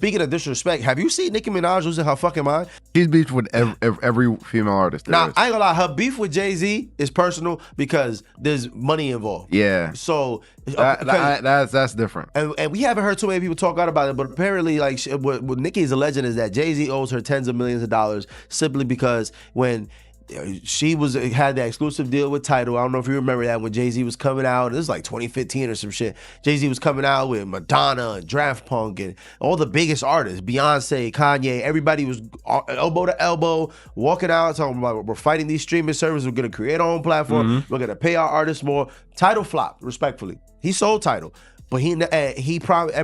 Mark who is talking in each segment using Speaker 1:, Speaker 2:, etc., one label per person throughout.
Speaker 1: speaking of disrespect, have you seen Nicki Minaj losing her fucking mind?
Speaker 2: She's beefed with every female artist.
Speaker 1: Now, I ain't gonna lie, her beef with Jay-Z is personal because there's money involved.
Speaker 2: Yeah.
Speaker 1: So
Speaker 2: that's different.
Speaker 1: And we haven't heard too many people talk out about it, but apparently, like, what Nicki's alleging is that Jay-Z owes her tens of millions of dollars simply because when she had that exclusive deal with Tidal. I don't know if you remember that when Jay-Z was coming out. It was like 2015 or some shit. Jay-Z was coming out with Madonna and Draft Punk and all the biggest artists, Beyonce, Kanye. Everybody was elbow to elbow, walking out, talking about we're fighting these streaming services. We're going to create our own platform. We're going to pay our artists more. Tidal flopped, respectfully. He sold Tidal, but he probably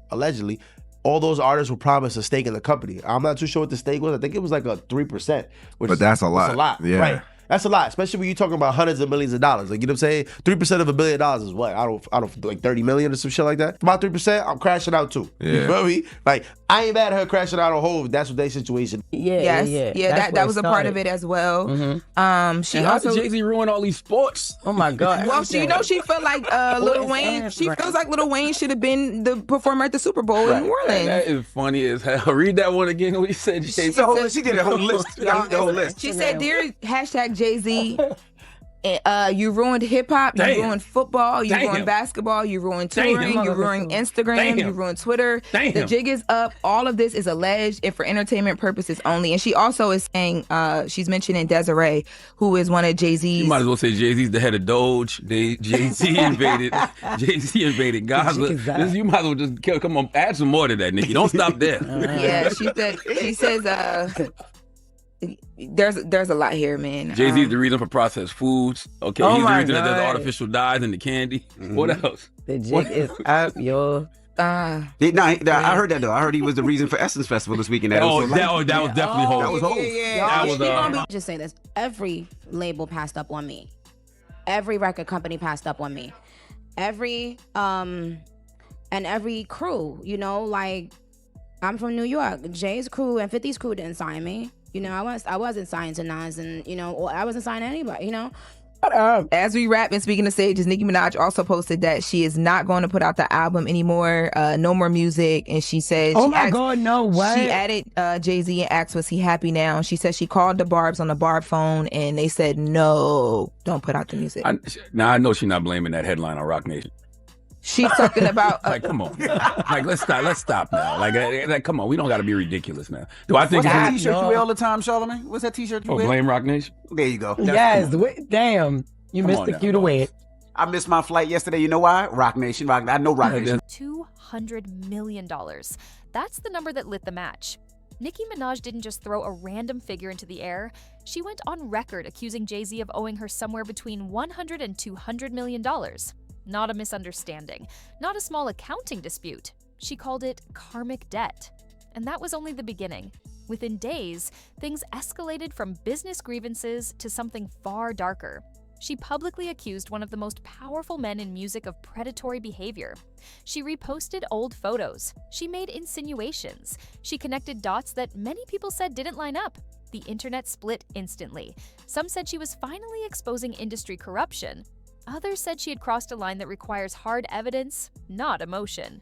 Speaker 1: allegedly. All those artists were promised a stake in the company. I'm not too sure what the stake was. I think it was like a 3%.
Speaker 2: But that's a lot.
Speaker 1: That's a lot,
Speaker 2: yeah.
Speaker 1: Right? That's a lot, especially when you're talking about hundreds of millions of dollars. Like, you know what I'm saying? 3% of $1 billion is what? I don't like 30 million or some shit like that. About 3%, I'm crashing out too.
Speaker 2: Yeah.
Speaker 1: You feel me? Like, I ain't mad at her crashing out on Hov. That's what their situation.
Speaker 3: Yeah. That was a part of it as well. She
Speaker 4: how
Speaker 3: also
Speaker 4: did Jay-Z ruin all these sports?
Speaker 5: Oh my God.
Speaker 3: Well, she felt like Lil Wayne. She feels like Lil Wayne should have been the performer at the Super Bowl in New Orleans.
Speaker 4: That is funny as hell. Read that one again. What he said.
Speaker 6: She did a whole list. The whole list.
Speaker 3: She said, "Dear #Jay-Z, you ruined hip hop, you ruined football, you ruined basketball, you ruined touring, you ruined Instagram, you ruined Twitter. The jig is up. All of this is alleged and for entertainment purposes only." And she also is saying, she's mentioning Desiree, who is one of Jay-Z's.
Speaker 4: You might as well say Jay-Z's the head of Doge. Jay-Z invaded Gaza. You might as well just come on, add some more to that, Nicki. Don't stop there.
Speaker 3: Yeah, she says. There's a lot here, man.
Speaker 4: Jay-Z's the reason for processed foods. Okay,
Speaker 5: Oh
Speaker 4: he's the
Speaker 5: my
Speaker 4: reason that there's
Speaker 5: God.
Speaker 4: artificial dyes in the candy. What else?
Speaker 5: The jig is up, yo.
Speaker 6: I heard that though. I heard he was the reason for Essence Festival this weekend.
Speaker 4: That was definitely Hov.
Speaker 6: That was Hov.
Speaker 4: That was
Speaker 7: Just say this: every label passed up on me. Every record company passed up on me. Every crew. You know, like, I'm from New York. Jay's crew and 50's crew didn't sign me. You know, I wasn't signed to Nas, and, you know, or I wasn't signed to anybody, you know.
Speaker 3: As we wrap, and speaking of stages, Nicki Minaj also posted that she is not going to put out the album anymore, no more music, and she said,
Speaker 5: God, no, what?
Speaker 3: She added Jay-Z and asked, was he happy now? And she said she called the Barbs on the Barb phone, and they said, no, don't put out the music.
Speaker 4: Now I know she's not blaming that headline on Rock Nation.
Speaker 3: She's talking about
Speaker 4: like, come on, like let's stop now. Like, come on, we don't got to be ridiculous now. Do I think
Speaker 6: What's that T-shirt you wear all the time, Charlamagne? What's that T-shirt you wear?
Speaker 4: Blame Rock Nation?
Speaker 6: There you go.
Speaker 5: Yes, damn, you missed the cue to wear it.
Speaker 6: I missed my flight yesterday. You know why? Rock Nation. I know Rock Nation.
Speaker 8: $200 million. That's the number that lit the match. Nicki Minaj didn't just throw a random figure into the air. She went on record accusing Jay-Z of owing her somewhere between $100 and $200 million. Not a misunderstanding, not a small accounting dispute. She called it karmic debt. And that was only the beginning. Within days, things escalated from business grievances to something far darker. She publicly accused one of the most powerful men in music of predatory behavior. She reposted old photos. She made insinuations. She connected dots that many people said didn't line up. The internet split instantly. Some said she was finally exposing industry corruption. Others said she had crossed a line that requires hard evidence, not emotion.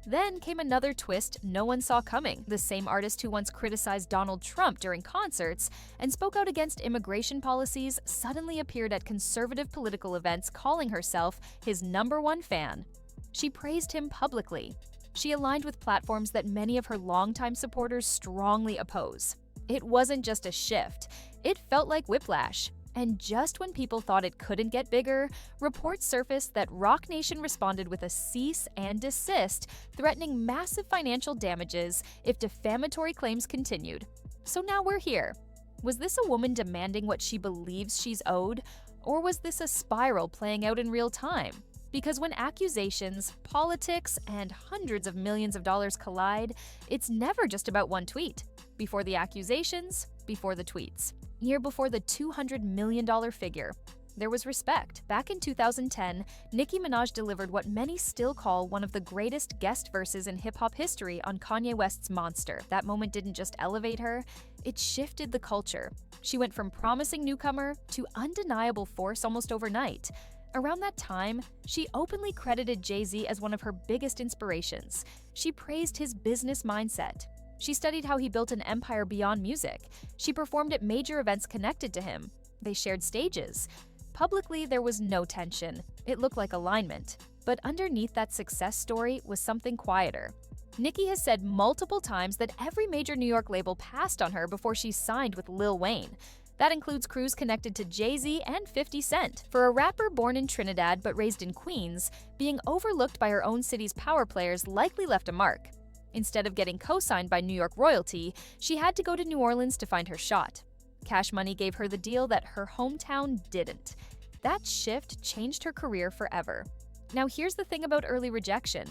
Speaker 8: Then came another twist no one saw coming. The same artist who once criticized Donald Trump during concerts and spoke out against immigration policies suddenly appeared at conservative political events calling herself his #1 fan. She praised him publicly. She aligned with platforms that many of her longtime supporters strongly oppose. It wasn't just a shift. It felt like whiplash. And just when people thought it couldn't get bigger, reports surfaced that Rock Nation responded with a cease and desist, threatening massive financial damages if defamatory claims continued. So now we're here. Was this a woman demanding what she believes she's owed? Or was this a spiral playing out in real time? Because when accusations, politics, and hundreds of millions of dollars collide, it's never just about one tweet. Before the accusations, before the tweets. Year before the $200 million figure, there was respect. Back in 2010, Nicki Minaj delivered what many still call one of the greatest guest verses in hip-hop history on Kanye West's Monster. That moment didn't just elevate her, it shifted the culture. She went from promising newcomer to undeniable force almost overnight. Around that time, she openly credited Jay-Z as one of her biggest inspirations. She praised his business mindset. She studied how he built an empire beyond music. She performed at major events connected to him. They shared stages. Publicly, there was no tension. It looked like alignment. But underneath that success story was something quieter. Nicki has said multiple times that every major New York label passed on her before she signed with Lil Wayne. That includes crews connected to Jay-Z and 50 Cent. For a rapper born in Trinidad but raised in Queens, being overlooked by her own city's power players likely left a mark. Instead of getting co-signed by New York royalty, she had to go to New Orleans to find her shot. Cash Money gave her the deal that her hometown didn't. That shift changed her career forever. Now here's the thing about early rejection.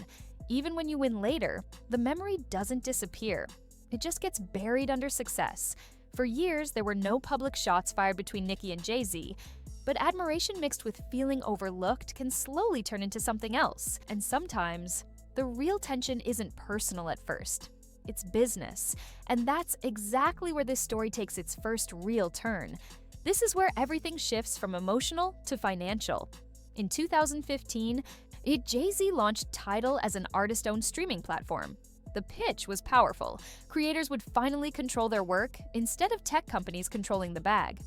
Speaker 8: Even when you win later, the memory doesn't disappear. It just gets buried under success. For years, there were no public shots fired between Nicki and Jay-Z, but admiration mixed with feeling overlooked can slowly turn into something else. And sometimes, the real tension isn't personal at first. It's business. And that's exactly where this story takes its first real turn. This is where everything shifts from emotional to financial. In 2015, Jay-Z launched Tidal as an artist-owned streaming platform. The pitch was powerful. Creators would finally control their work instead of tech companies controlling the bag.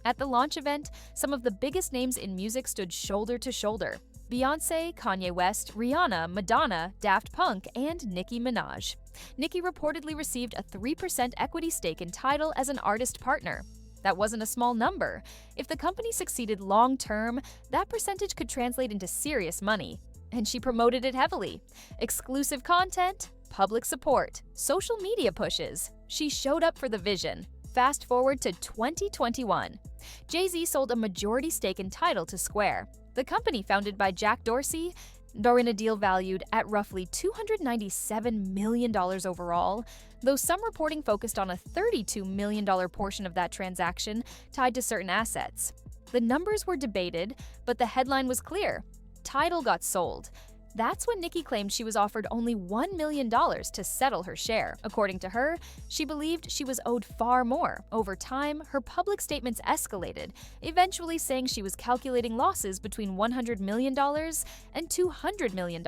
Speaker 8: At the launch event, some of the biggest names in music stood shoulder to shoulder. Beyoncé, Kanye West, Rihanna, Madonna, Daft Punk, and Nicki Minaj. Nicki reportedly received a 3% equity stake in Tidal as an artist partner. That wasn't a small number. If the company succeeded long-term, that percentage could translate into serious money. And she promoted it heavily. Exclusive content, public support, social media pushes. She showed up for the vision. Fast forward to 2021. Jay-Z sold a majority stake in Tidal to Square. The company, founded by Jack Dorsey, during a deal valued at roughly $297 million overall, though some reporting focused on a $32 million portion of that transaction tied to certain assets. The numbers were debated, but the headline was clear. Tidal got sold. That's when Nicki claimed she was offered only $1 million to settle her share. According to her, she believed she was owed far more. Over time, her public statements escalated, eventually saying she was calculating losses between $100 million and $200 million,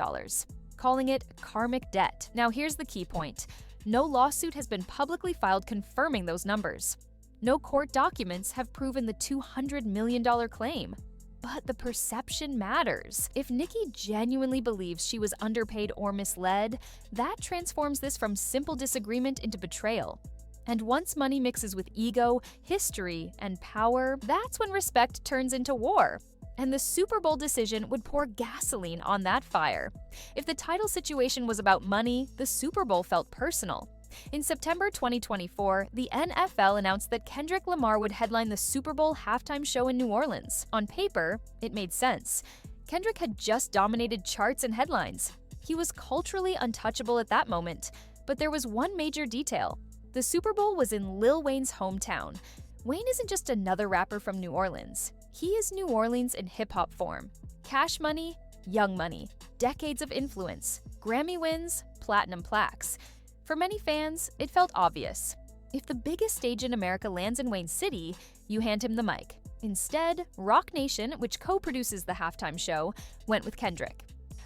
Speaker 8: calling it karmic debt. Now here's the key point. No lawsuit has been publicly filed confirming those numbers. No court documents have proven the $200 million claim. But the perception matters. If Nicki genuinely believes she was underpaid or misled, that transforms this from simple disagreement into betrayal. And once money mixes with ego, history, and power, that's when respect turns into war. And the Super Bowl decision would pour gasoline on that fire. If the Tidal situation was about money, the Super Bowl felt personal. In September 2024, the NFL announced that Kendrick Lamar would headline the Super Bowl halftime show in New Orleans. On paper, it made sense. Kendrick had just dominated charts and headlines. He was culturally untouchable at that moment, but there was one major detail. The Super Bowl was in Lil Wayne's hometown. Wayne isn't just another rapper from New Orleans. He is New Orleans in hip-hop form. Cash Money, Young Money, decades of influence, Grammy wins, platinum plaques. For many fans, it felt obvious. If the biggest stage in America lands in Wayne City, you hand him the mic. Instead, Roc Nation, which co-produces the halftime show, went with Kendrick.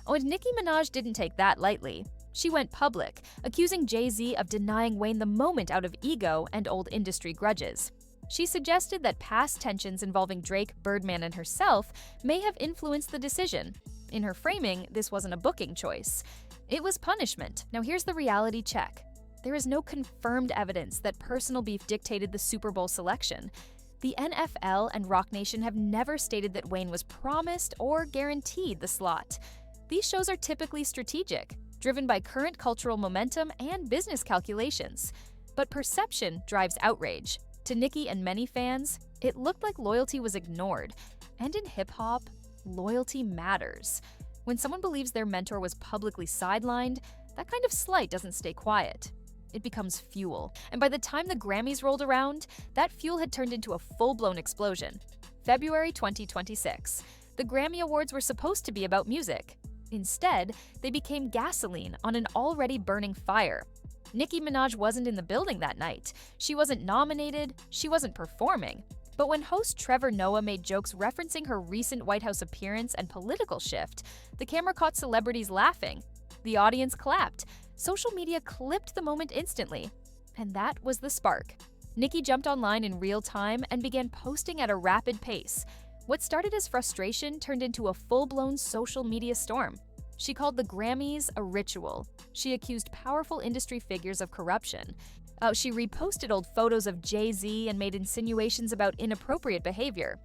Speaker 8: And Nicki Minaj didn't take that lightly. She went public, accusing Jay-Z of denying Wayne the moment out of ego and old industry grudges. She suggested that past tensions involving Drake, Birdman, and herself may have influenced the decision. In her framing, this wasn't a booking choice. It was punishment. Now here's the reality check. There is no confirmed evidence that personal beef dictated the Super Bowl selection. The NFL and Roc Nation have never stated that Wayne was promised or guaranteed the slot. These shows are typically strategic, driven by current cultural momentum and business calculations. But perception drives outrage. To Nicki and many fans, it looked like loyalty was ignored. And in hip-hop, loyalty matters. When someone believes their mentor was publicly sidelined, that kind of slight doesn't stay quiet. It becomes fuel. And by the time the Grammys rolled around, that fuel had turned into a full-blown explosion. February 2026. The Grammy Awards were supposed to be about music. Instead, they became gasoline on an already burning fire. Nicki Minaj wasn't in the building that night. She wasn't nominated, she wasn't performing. But when host Trevor Noah made jokes referencing her recent White House appearance and political shift, the camera caught celebrities laughing. The audience clapped. Social media clipped the moment instantly. And that was the spark. Nicki jumped online in real time and began posting at a rapid pace. What started as frustration turned into a full-blown social media storm. She called the Grammys a ritual. She accused powerful industry figures of corruption. She reposted old photos of Jay-Z and made insinuations about inappropriate behavior.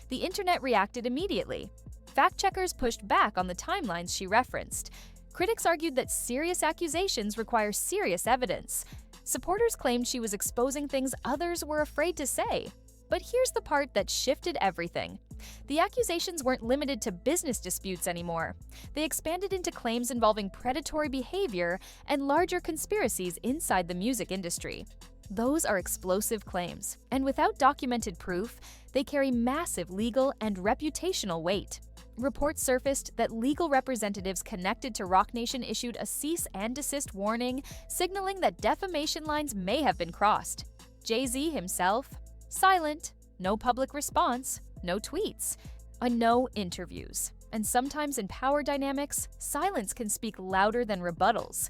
Speaker 8: The internet reacted immediately. Fact-checkers pushed back on the timelines she referenced. Critics argued that serious accusations require serious evidence. Supporters claimed she was exposing things others were afraid to say. But here's the part that shifted everything. The accusations weren't limited to business disputes anymore. They expanded into claims involving predatory behavior and larger conspiracies inside the music industry. Those are explosive claims, and without documented proof, they carry massive legal and reputational weight. Reports surfaced that legal representatives connected to Roc Nation issued a cease and desist warning, signaling that defamation lines may have been crossed. Jay-Z himself, silent, no public response, no tweets, no interviews. And sometimes in power dynamics, silence can speak louder than rebuttals.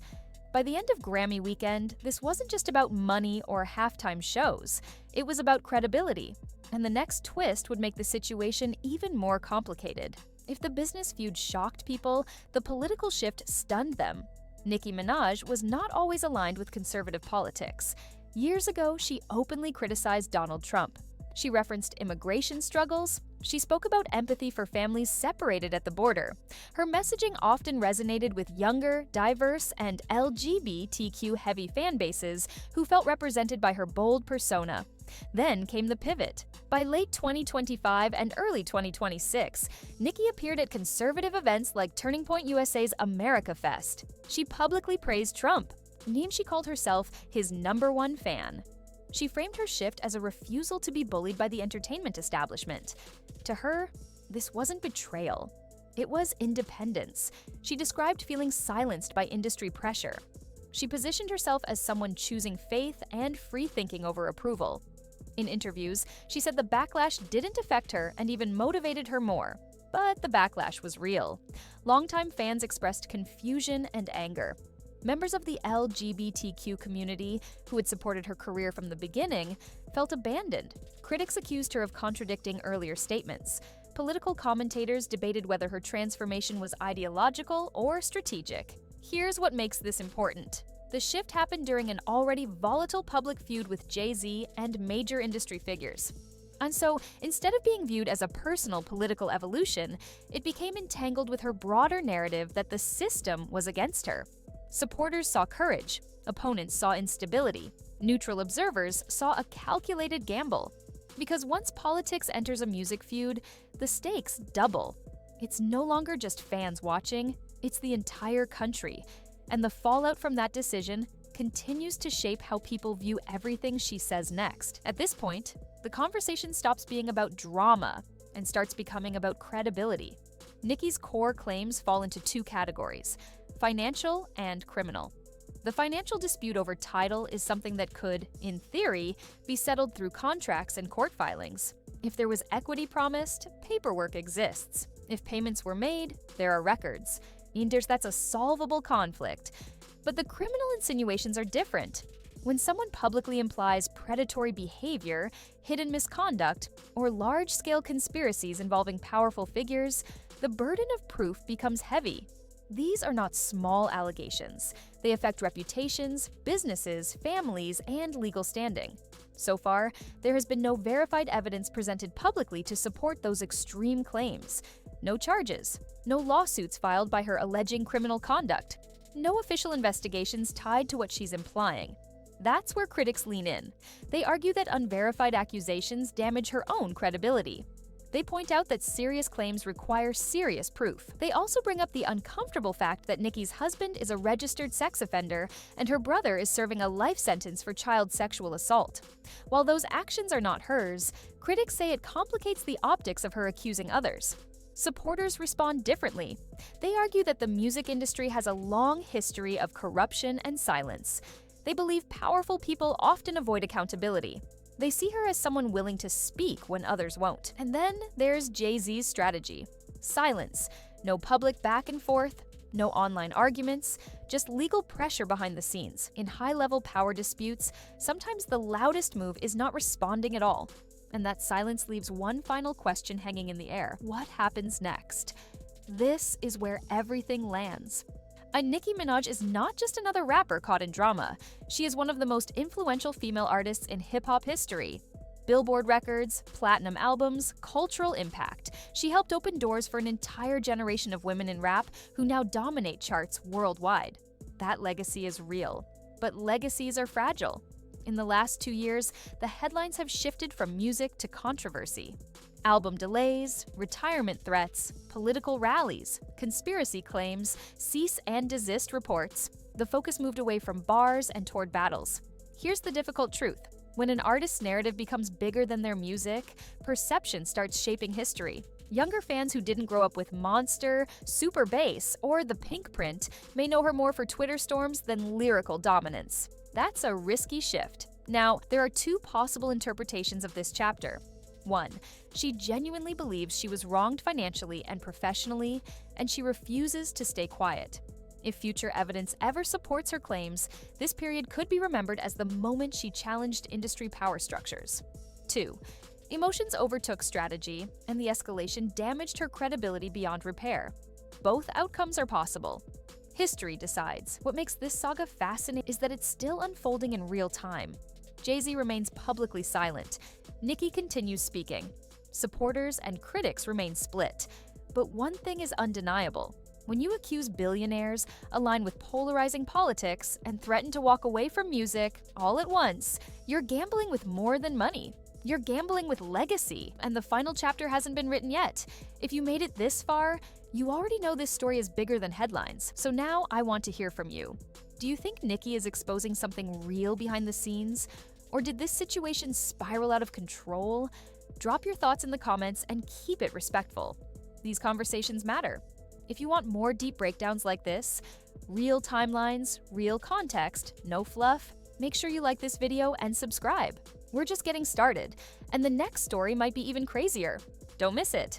Speaker 8: By the end of Grammy weekend, this wasn't just about money or halftime shows. It was about credibility. And the next twist would make the situation even more complicated. If the business feud shocked people, the political shift stunned them. Nicki Minaj was not always aligned with conservative politics. Years ago, she openly criticized Donald Trump. She referenced immigration struggles. She spoke about empathy for families separated at the border. Her messaging often resonated with younger, diverse, and LGBTQ-heavy fan bases who felt represented by her bold persona. Then came the pivot. By late 2025 and early 2026, Nicki appeared at conservative events like Turning Point USA's America Fest. She publicly praised Trump, a name she called herself his #1 fan. She framed her shift as a refusal to be bullied by the entertainment establishment. To her, this wasn't betrayal. It was independence. She described feeling silenced by industry pressure. She positioned herself as someone choosing faith and free thinking over approval. In interviews, she said the backlash didn't affect her and even motivated her more. But the backlash was real. Longtime fans expressed confusion and anger. Members of the LGBTQ community, who had supported her career from the beginning, felt abandoned. Critics accused her of contradicting earlier statements. Political commentators debated whether her transformation was ideological or strategic. Here's what makes this important. The shift happened during an already volatile public feud with Jay-Z and major industry figures. And so, instead of being viewed as a personal political evolution, it became entangled with her broader narrative that the system was against her. Supporters saw courage, opponents saw instability, neutral observers saw a calculated gamble. Because once politics enters a music feud, the stakes double. It's no longer just fans watching, it's the entire country. And the fallout from that decision continues to shape how people view everything she says next. At this point, the conversation stops being about drama and starts becoming about credibility. Nicki's core claims fall into two categories: financial and criminal. The financial dispute over Tidal is something that could, in theory, be settled through contracts and court filings. If there was equity promised, paperwork exists. If payments were made, there are records. That's a solvable conflict. But the criminal insinuations are different. When someone publicly implies predatory behavior, hidden misconduct, or large-scale conspiracies involving powerful figures, the burden of proof becomes heavy. These are not small allegations. They affect reputations, businesses, families, and legal standing. So far, there has been no verified evidence presented publicly to support those extreme claims. No charges, no lawsuits filed by her alleging criminal conduct, no official investigations tied to what she's implying. That's where critics lean in. They argue that unverified accusations damage her own credibility. They point out that serious claims require serious proof. They also bring up the uncomfortable fact that Nicki's husband is a registered sex offender and her brother is serving a life sentence for child sexual assault. While those actions are not hers, critics say it complicates the optics of her accusing others. Supporters respond differently. They argue that the music industry has a long history of corruption and silence. They believe powerful people often avoid accountability. They see her as someone willing to speak when others won't. And then there's Jay-Z's strategy. Silence. No public back and forth. No online arguments. Just legal pressure behind the scenes. In high-level power disputes, sometimes the loudest move is not responding at all. And that silence leaves one final question hanging in the air. What happens next? This is where everything lands. Nicki Minaj is not just another rapper caught in drama. She is one of the most influential female artists in hip-hop history. Billboard records, platinum albums, cultural impact. She helped open doors for an entire generation of women in rap who now dominate charts worldwide. That legacy is real. But legacies are fragile. In the last 2 years, the headlines have shifted from music to controversy. Album delays, retirement threats, political rallies, conspiracy claims, cease and desist reports. The focus moved away from bars and toward battles. Here's the difficult truth. When an artist's narrative becomes bigger than their music, perception starts shaping history. Younger fans who didn't grow up with Monster, Super Bass, or The Pink Print may know her more for Twitter storms than lyrical dominance. That's a risky shift. Now, there are 2 possible interpretations of this chapter. 1. She genuinely believes she was wronged financially and professionally, and she refuses to stay quiet. If future evidence ever supports her claims, this period could be remembered as the moment she challenged industry power structures. 2. Emotions overtook strategy, and the escalation damaged her credibility beyond repair. Both outcomes are possible. History decides. What makes this saga fascinating is that it's still unfolding in real time. Jay-Z remains publicly silent. Nicki continues speaking. Supporters and critics remain split. But one thing is undeniable. When you accuse billionaires, align with polarizing politics, and threaten to walk away from music all at once, you're gambling with more than money. You're gambling with legacy, and the final chapter hasn't been written yet. If you made it this far, you already know this story is bigger than headlines. So now I want to hear from you. Do you think Nicki is exposing something real behind the scenes? Or did this situation spiral out of control? Drop your thoughts in the comments and keep it respectful. These conversations matter. If you want more deep breakdowns like this, real timelines, real context, no fluff, make sure you like this video and subscribe. We're just getting started, and the next story might be even crazier. Don't miss it.